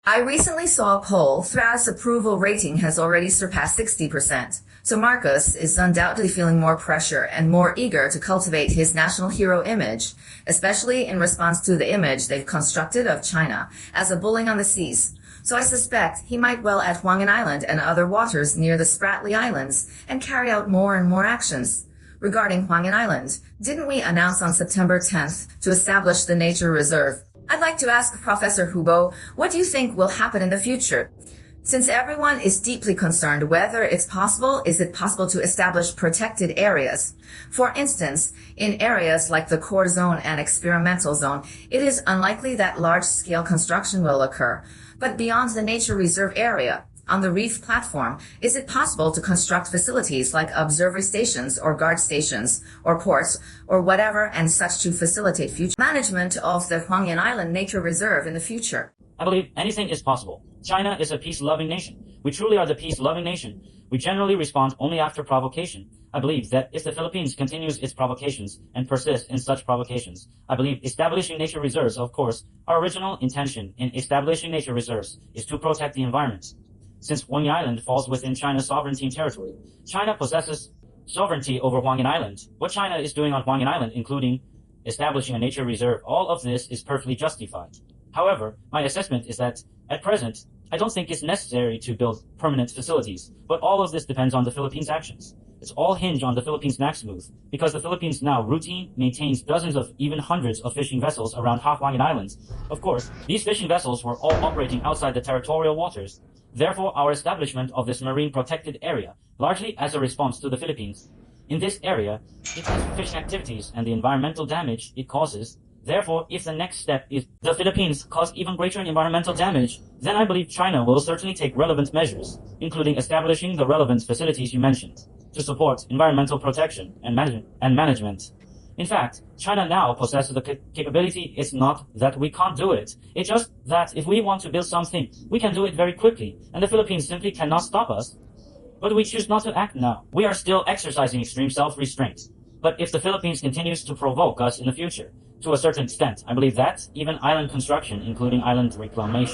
I recently saw a poll. Thra's approval rating has already surpassed 60%. So Marcus is undoubtedly feeling more pressure and more eager to cultivate his national hero image, especially in response to the image they've constructed of China as a bully on the seas. So I suspect he might well at Huangyan Island and other waters near the Spratly Islands and carry out more and more actions. Regarding Huangyan Island, didn't we announce on September 10th to establish the nature reserve? I'd like to ask Professor Hubo, what do you think will happen in the future? Since everyone is deeply concerned whether is it possible to establish protected areas? For instance, in areas like the core zone and experimental zone, it is unlikely that large-scale construction will occur. But beyond the nature reserve area, on the reef platform, is it possible to construct facilities like observatory stations or guard stations or ports or whatever and such to facilitate future management of the Huangyan Island Nature Reserve in the future? I believe anything is possible. China is a peace-loving nation. We truly are the peace-loving nation. We generally respond only after provocation. I believe that if the Philippines continues its provocations and persists in such provocations, I believe establishing nature reserves, of course, our original intention in establishing nature reserves is to protect the environment. Since Huangyan Island falls within China's sovereignty territory, China possesses sovereignty over Huangyan Island. What China is doing on Huangyan Island, including establishing a nature reserve, all of this is perfectly justified. However, my assessment is that, at present, I don't think it's necessary to build permanent facilities, but all of this depends on the Philippines' actions. It's all hinged on the Philippines' next move, because the Philippines now routine maintains dozens of even hundreds of fishing vessels around Huangyan Islands. Of course, these fishing vessels were all operating outside the territorial waters. Therefore, our establishment of this marine protected area, largely as a response to the Philippines. In this area, it has fishing activities and the environmental damage it causes. Therefore, if the next step is the Philippines cause even greater environmental damage, then I believe China will certainly take relevant measures, including establishing the relevant facilities you mentioned, to support environmental protection and management. In fact, China now possesses the capability. It's not that we can't do it. It's just that if we want to build something, we can do it very quickly, and the Philippines simply cannot stop us. But we choose not to act now. We are still exercising extreme self-restraint. But if the Philippines continues to provoke us in the future, to a certain extent, I believe that even island construction, including island reclamation,